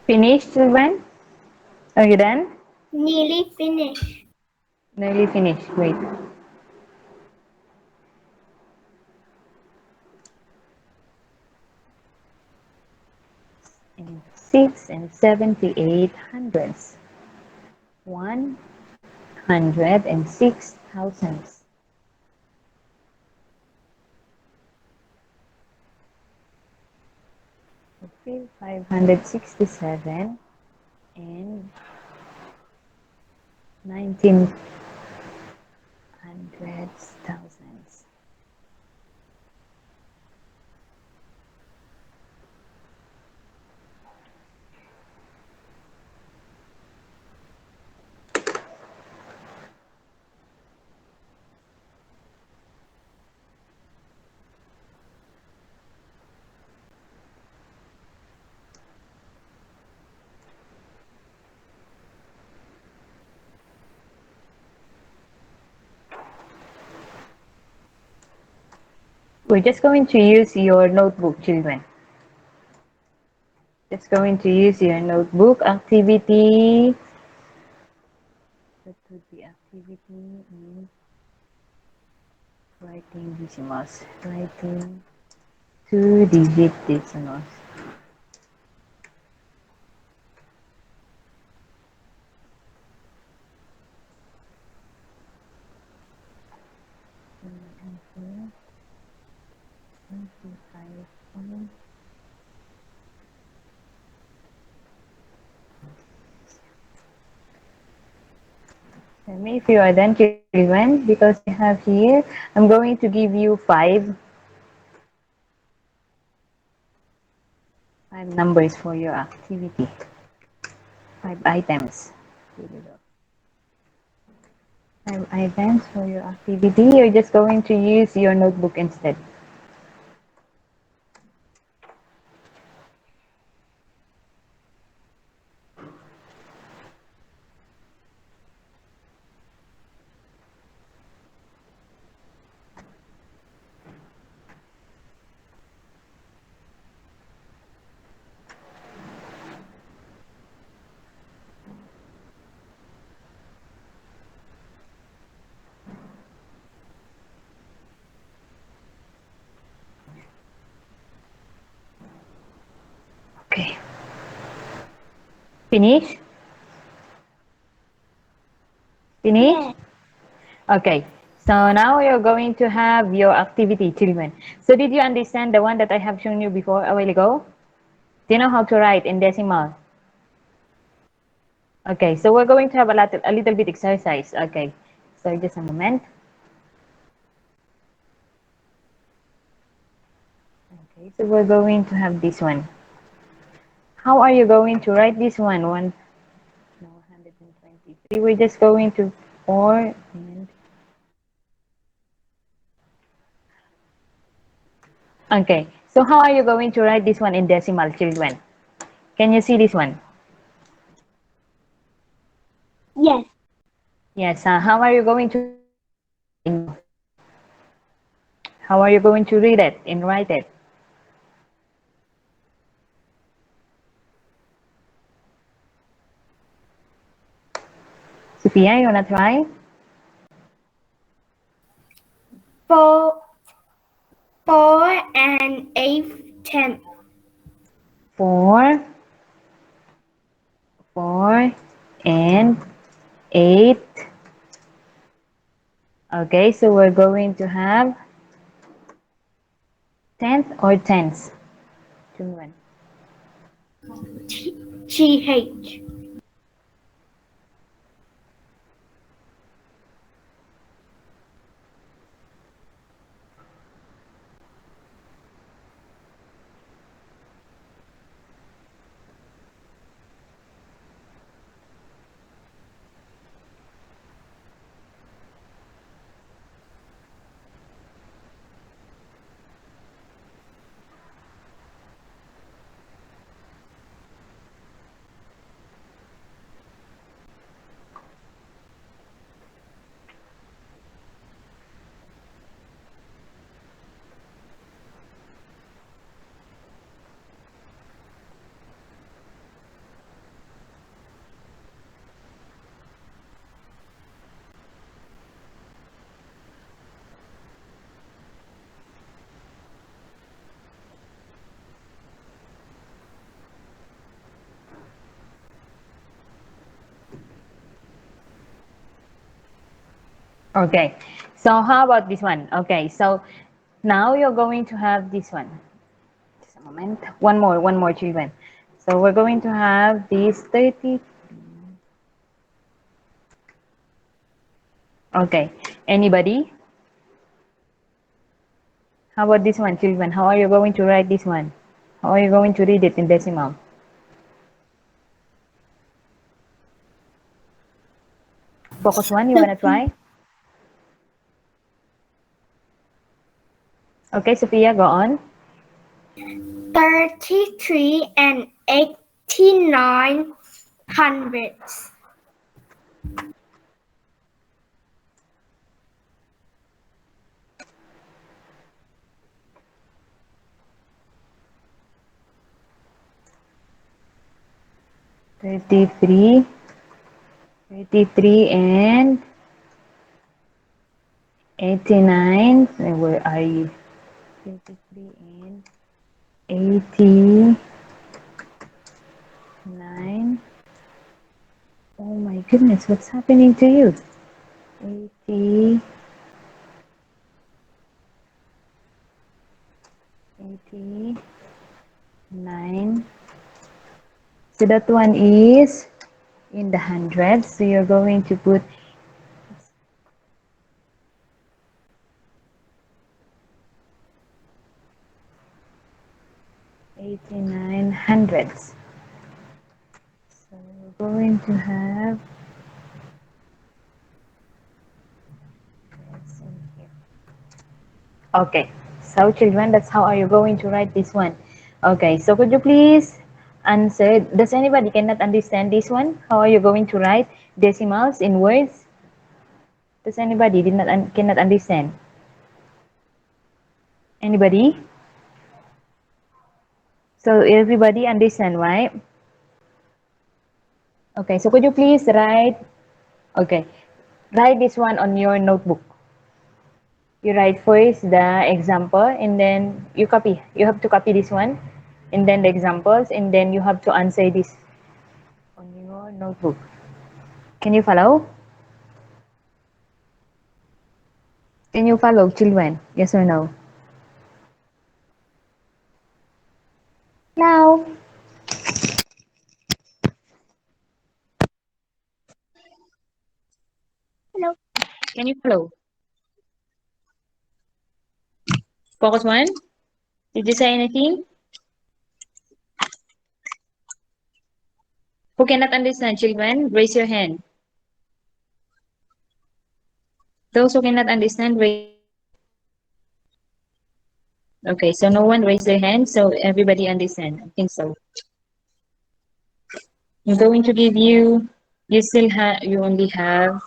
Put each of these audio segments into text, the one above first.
Finished, children? Are you done? Nearly finished. Nearly finished. Wait. And 6 and 78 hundredths. 106 thousandths. Okay, 567 and 19 hundredths thousands. We're just going to use your notebook, children. Just going to use your notebook activity. That would be activity in writing decimals. Writing 2-digit decimals. Okay. 25 points. Tell me if you are done, children, because I have here, I'm going to give you five numbers for your activity. 5 items. Here you go. 5 items for your activity. You're just going to use your notebook instead. Okay. Finish? Finish? Yes. Okay. So now you're going to have your activity, children. So did you understand the one that I have shown you before a while ago? Do you know how to write in decimal? Okay, so we're going to have a little bit exercise. Okay, so just a moment. Okay, so we're going to have this one. How are you going to write this one? 123. We're just going to 4 and okay. So how are you going to write this one in decimal, children? Can you see this one? Yes. Yes. How are you going to read it in mouth? How are you going to read it and write it? Sophia, you wanna try? Four, 4 and 8 tenths. 4, 4 and 8. Okay, so we're going to have tenth or tens, children. GH. Okay, so how about this one? Okay, so now you're going to have this one. Just a moment. One more, children. So we're going to have this 30. Okay, anybody? How about this one, children? How are you going to write this one? How are you going to read it in decimal? Focus one, you wanna try? Okay, Sophia, go on. 33 and 89 hundredths. 33, 33 and 89. Where are you? 33 and 89. Oh my goodness, what's happening to you? 80, 89. So that one is in the hundreds. So you're going to put 89 hundredths. So we're going to have, let's see here. Okay, so children, that's how are you going to write this one. Okay, so could you please answer, does anybody cannot understand this one? How are you going to write decimals in words? Does anybody did not cannot understand? Anybody? So everybody understand, right? Okay, so could you please write, okay, write this one on your notebook. You write first the example and then you copy. You have to copy this one and then the examples and then you have to answer this on your notebook. Can you follow? Can you follow, children? Yes or no? Now, Hello. can you follow? Focus one. Did you say anything? Who cannot understand, children? Raise your hand. Those who cannot understand, raise. Okay, so no one raised their hand, so everybody understand. I think so. I'm going to give you. You only have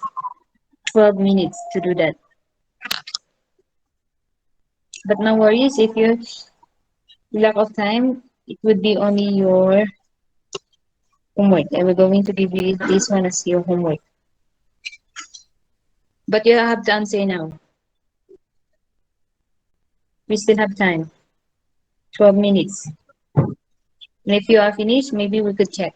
12 minutes to do that. But no worries, if you lack of time, it would be only your homework. I will going to give you this one as your homework. But you have to answer now. We still have time. 12 minutes. And if you are finished, maybe we could check.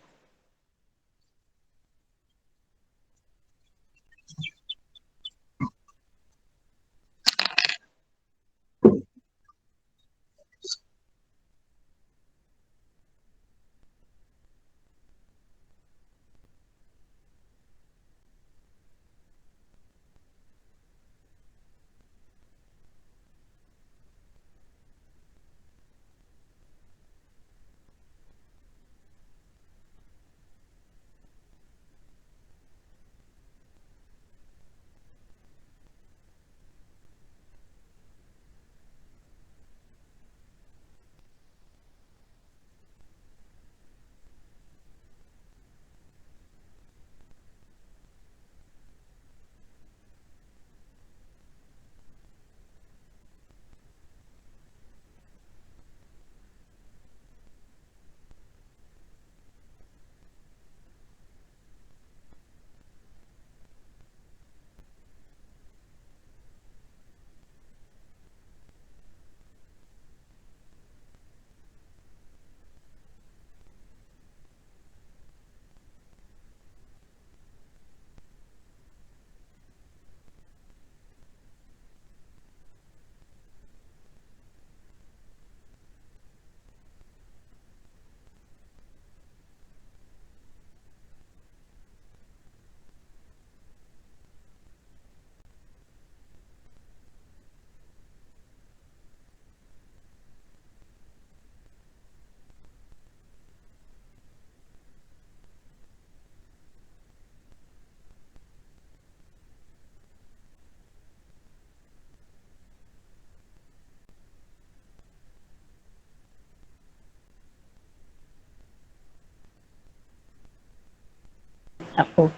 Oh.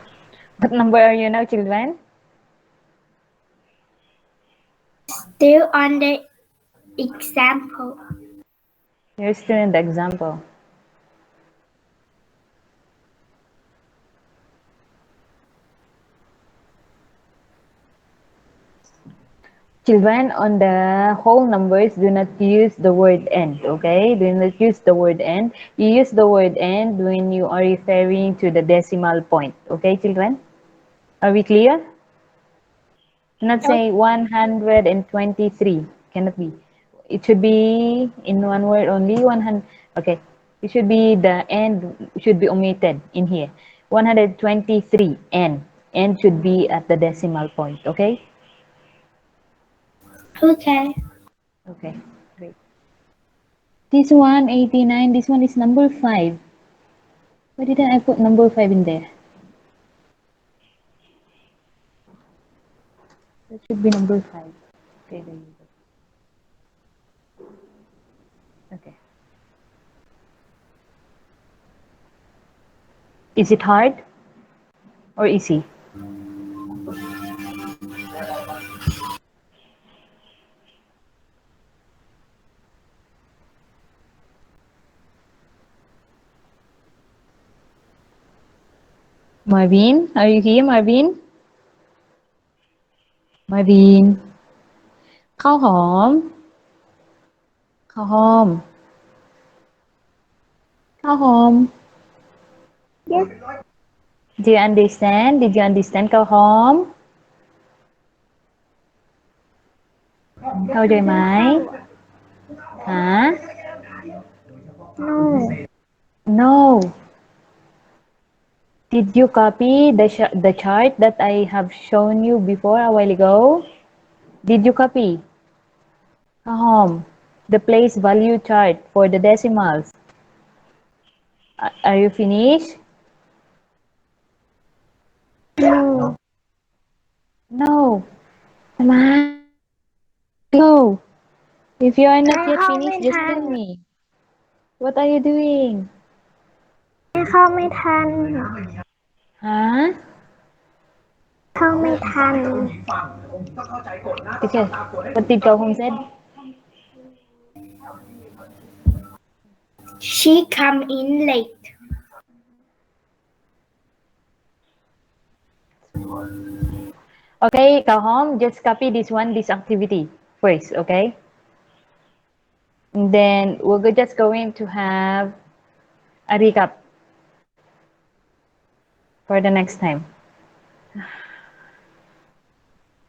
What number are you now, children? Still on the example. You're still in the example. Children, on the whole numbers, do not use the word end, okay? Do not use the word end. You use the word end when you are referring to the decimal point, okay, children? Are we clear? Do not say 123. Cannot be. It should be in one word only. 100. Okay. It should be the end should be omitted in here. 123 n. N should be at the decimal point. Okay. Okay. Okay. Great. This one 89. This one is number 5. Why didn't I put number 5 in there? That should be number 5. Okay. There you go. Okay. Is it hard or easy? Marvin, are you here, Marvin? Marvin. ข้าวหอมข้าวหอมข้าวหอม Yes. Do you understand? Did you understand ข้าวหอมเข้าใจไหมฮะ No. No. Did you copy the chart that I have shown you before a while ago? Did you copy? ข้าวหอม the place value chart for the decimals. Are you finished? No. No. ทำไม No. If you are not yet เข้า finished, ไม่ just ทัน tell me. What are you doing? เข้าไม่ทัน ฮะ เข้าไม่ทัน Okay. What did Go Home said? She come in late. Okay, Go Home, just copy this activity first, okay? And then we're just going to have a recap for the next time.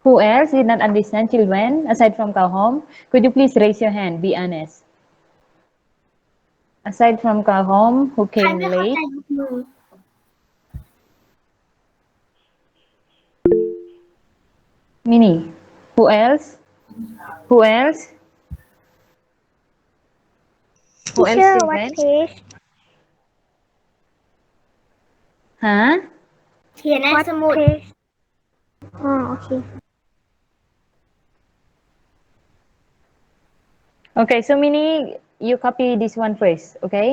Who else did not understand, children, aside from Go Home? Could you please raise your hand? Be honest. Aside from Go Home, who ใคร came ไม่เข้าใจ late? ยกมือ Mini. Who else? Who else? Who else, Teacher what children? page ฮะ เขียนในสมุด page อ๋อโอเค Okay, so Mini, you copy this one first, okay?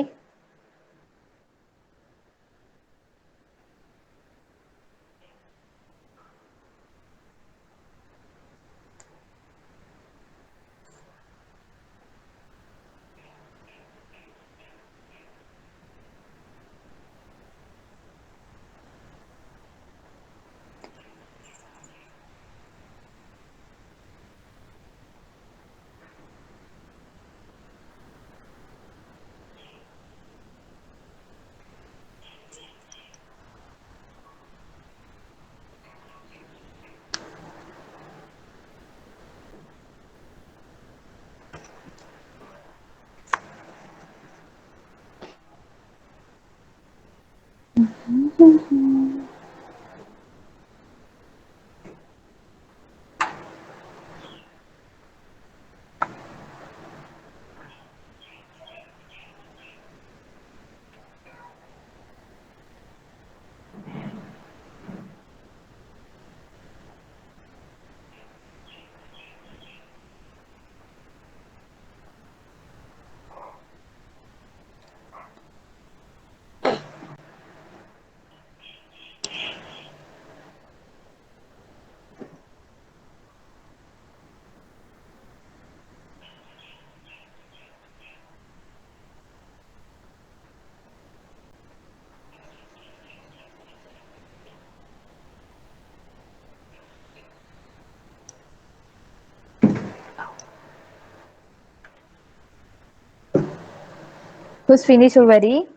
Who's finished already?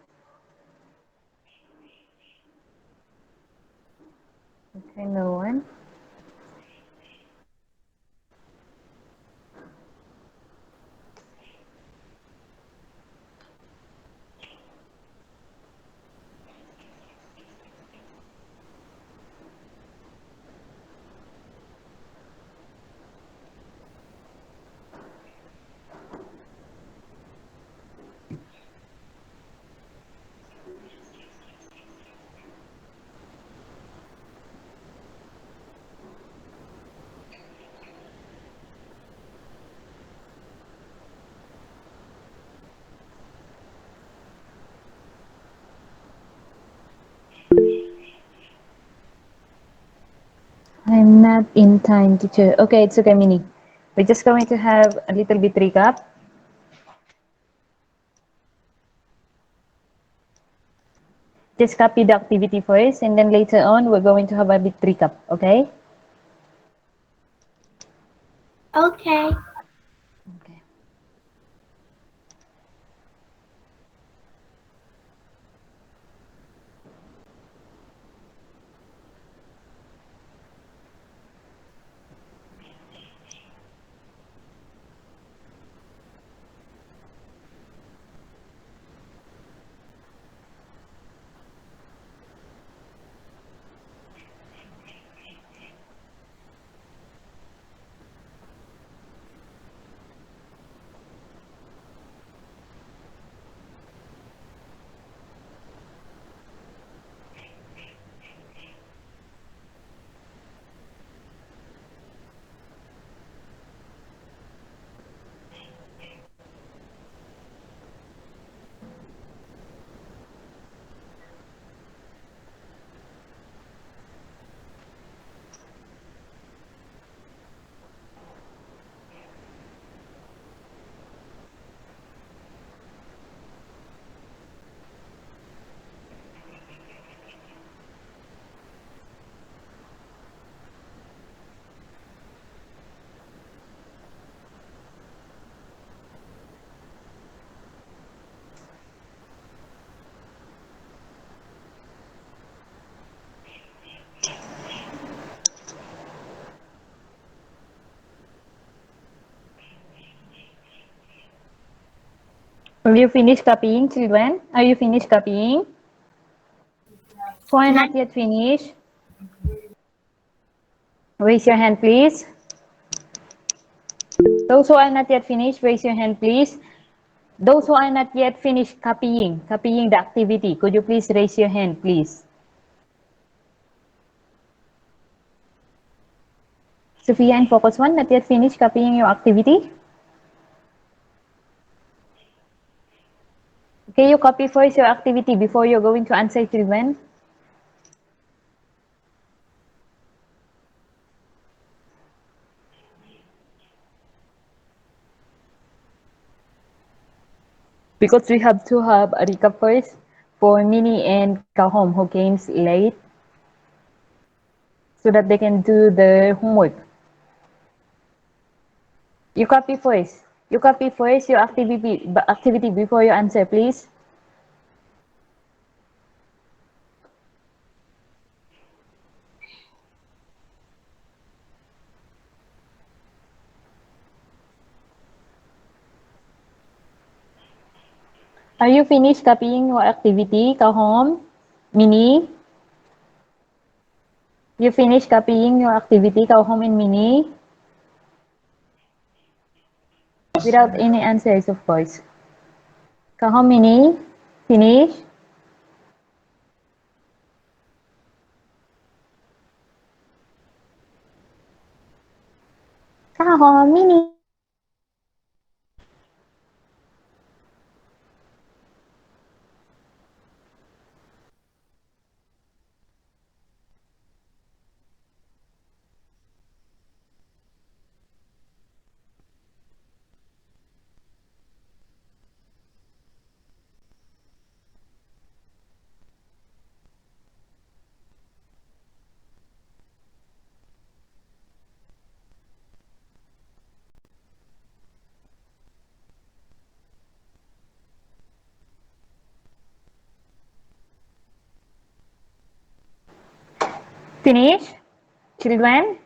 Okay, no one. I'm not in time, teacher. Okay, it's okay, Mini. We're just going to have a little bit recap. Just copy the activity first, and then later on, we're going to have a bit recap, okay? Okay. Okay. Will you finish copying, children? Are you finished copying? Who are not yet finished? Raise your hand, please. Those who are not yet finished, raise your hand, please. Those who are not yet finished copying the activity, could you please raise your hand, please? Sophia and Focus 1, not yet finished copying your activity? Okay, you copy first your activity before you're going to answer, children. Because we have to have a recap first for Mini and Kahom who came late so that they can do the homework. You copy first. You copy first your activity before you answer, please. Are you finished copying your activity, Kahom? Mini? You finished copying your activity, Kahom and Mini? Without any answers, of course. Kahom, Mini? Finish? Kahom, Mini? Finish, children?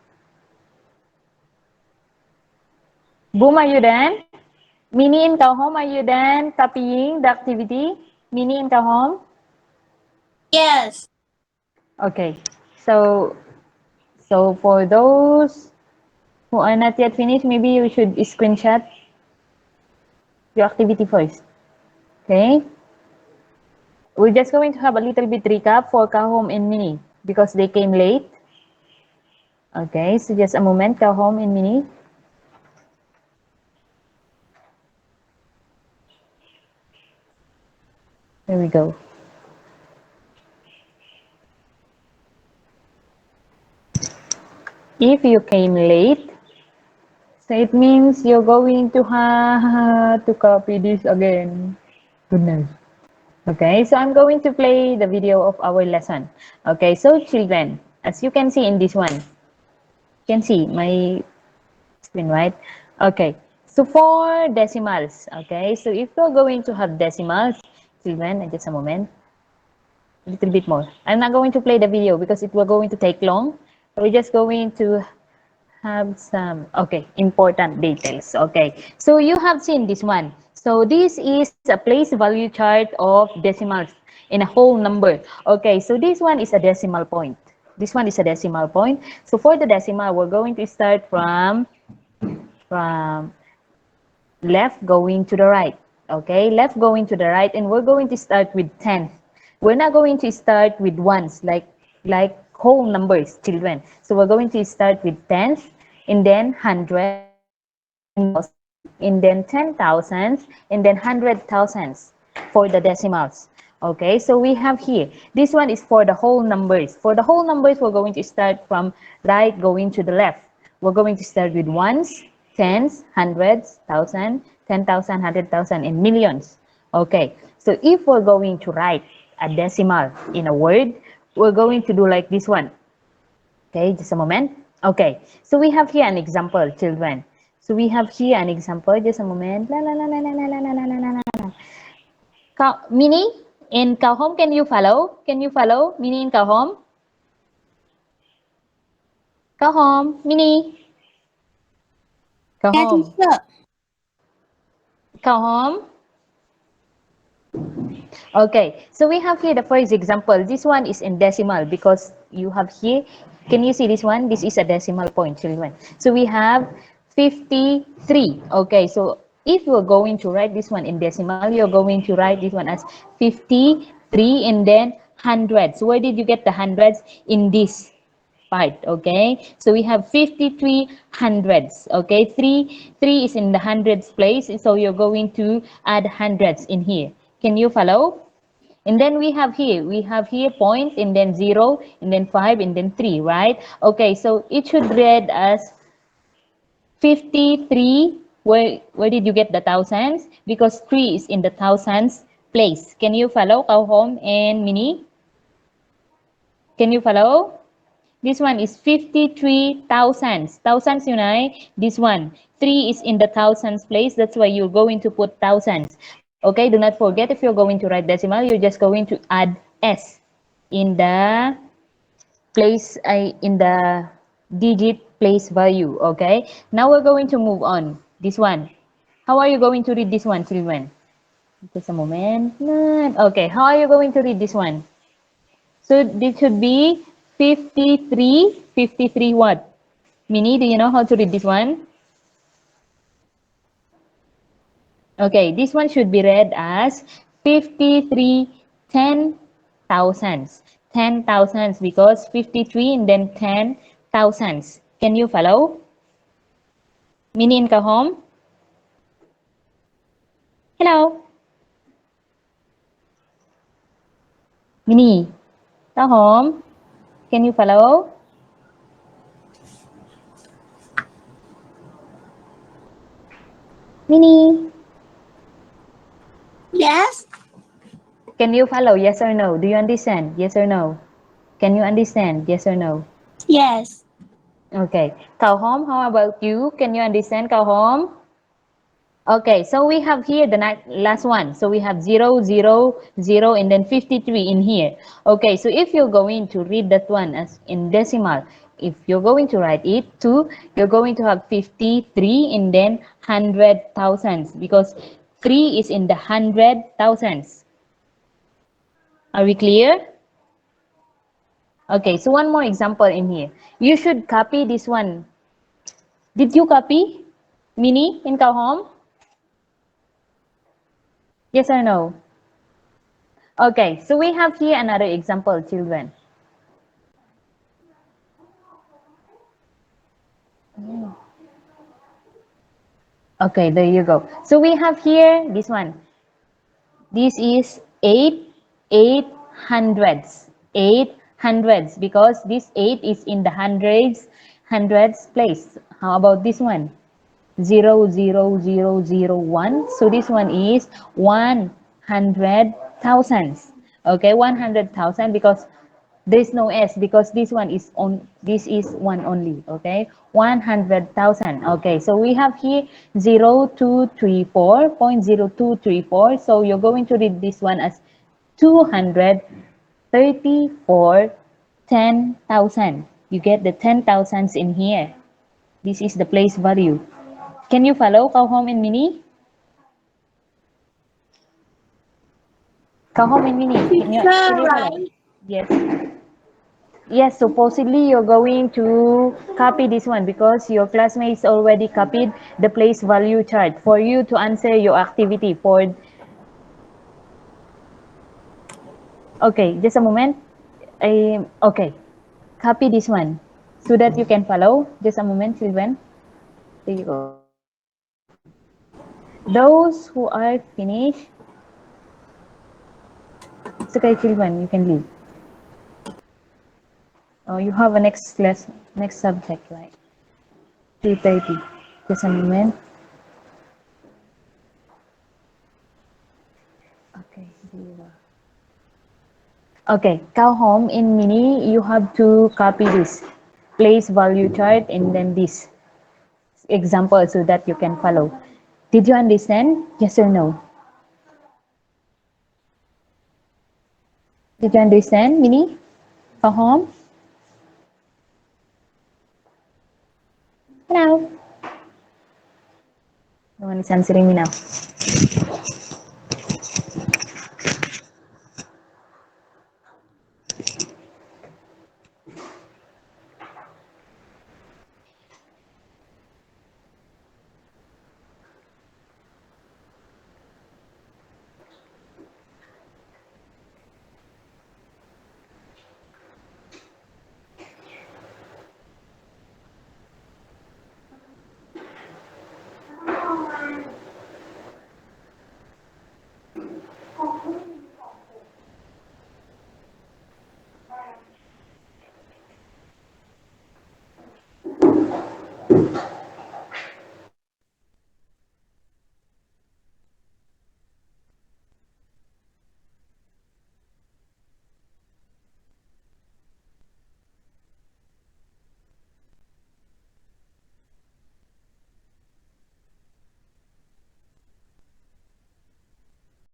Boom, are you done? Minnie and Kauhom, are you done copying the activity? Minnie and Kauhom? Yes. Okay. So for those who are not yet finished, maybe you should screenshot your activity first. Okay? We're just going to have a little bit recap for Kahom and Minnie because they came late. Okay, so just a moment, Kahom and Minnie. There we go. If you came late, so it means you're going to have to copy this again. Goodness. Okay, so I'm going to play the video of our lesson. Okay, so children, as you can see in this one, you can see my screen, right? Okay, so for decimals, okay, so if you're going to have decimals, children, just a moment, a little bit more. I'm not going to play the video because it will going to take long. We're just going to have some, okay, important details. Okay, so you have seen this one. So this is a place value chart of decimals in a whole number. Okay, so this one is a decimal point. This one is a decimal point. So for the decimal, we're going to start from left going to the right. Okay, left going to the right, and we're going to start with 10. We're not going to start with ones like whole numbers, children. So we're going to start with tens, and then hundreds, and thousand, and then 10,000s, and then 100,000s for the decimals. Okay, so we have here, this one is for the whole numbers. For the whole numbers, we're going to start from right going to the left. We're going to start with ones, tens, hundreds, thousand, 10,000, 100,000, and millions. Okay, so if we're going to write a decimal in a word, we're going to do like this one. Okay, just a moment. Okay, so we have here an example, children. So we have here an example. Just a moment. La la la la la la la la la la la. Minnie in Kauhom, can you follow? Can you follow Minnie in Kauhom? Kauhom, Minnie. Yeah, Kauhom. teacher. Kauhom. Okay, so we have here the first example. This one is in decimal because you have here, can you see this one? This is a decimal point, children. So we have 53. Okay, so if you're going to write this one in decimal, you're going to write this one as 53 and then hundreds. Where did you get the hundreds? In this part? Okay, so we have 53 hundreds. Okay, three is in the hundreds place, so you're going to add hundreds in here. Can you follow? And then we have here point, and then 0, and then 5, and then 3, right? Okay, so it should read as 53. Where did you get the thousands? Because 3 is in the thousands place. Can you follow, Kauhom and Minnie? Can you follow? This one is 53 thousands. Thousands, you know, this one. 3 is in the thousands place. That's why you're going to put thousands. Okay, do not forget, if you're going to write decimal, you're just going to add S in the place, in the digit place value. Okay, now we're going to move on. This one. How are you going to read this one, children? Just a moment. Okay, how are you going to read this one? So this should be 53. 53 what? Minnie, do you know how to read this one? Okay, this one should be read as 53 10,000s. 10,000s because 53 and then 10,000s. Can you follow? Minnie and Kahom? Hello? Minnie, Kahom? Can you follow? Minnie, Yes. can you follow? Yes or no? Do you understand? Yes or no? Can you understand? Yes or no? Yes. Okay. Kauhom, how about you? Can you understand, Kauhom? Okay, so we have here the last one. So we have 0, 0, 0, and then 53 in here. Okay, so if you're going to read that one as in decimal, if you're going to write it to, you're going to have 53 and then hundred thousands, because 3 is in the hundred thousands. Are we clear? Okay, so one more example in here. You should copy this one. Did you copy Mini in Home? Yes or no? Okay, so we have here another example, children. Okay, there you go. So we have here this one. This is 8 hundreds. 8 hundreds, because this 8 is in the hundreds place. How about this one? 0, 0, 0, 0, 1. So this one is 100,000. Okay, 100,000, because there's no s, because this one is on, this is one only. Okay, 100,000. Okay, so we have here 0234.0234. So you're going to read this one as 234 10,000. You get the 10,000s in here. This is the place value. Can you follow Home and Mini? Home and Mini, can you follow? Right. Yes. Yes, supposedly you're going to copy this one, because your classmates already copied the place value chart for you to answer your activity for. Okay, just a moment. Okay, copy this one so that you can follow. Just a moment, children. There you go. Those who are finished, it's okay, children, you can leave. Oh, you have a next class, next subject, right? 3:30. Just a moment. Okay, here. Okay, Cow Home in Mini, you have to copy this place value chart and then this example so that you can follow. Did you understand? Yes or no? Did you understand, Mini? Cow Home? Hello? No one is answering me now.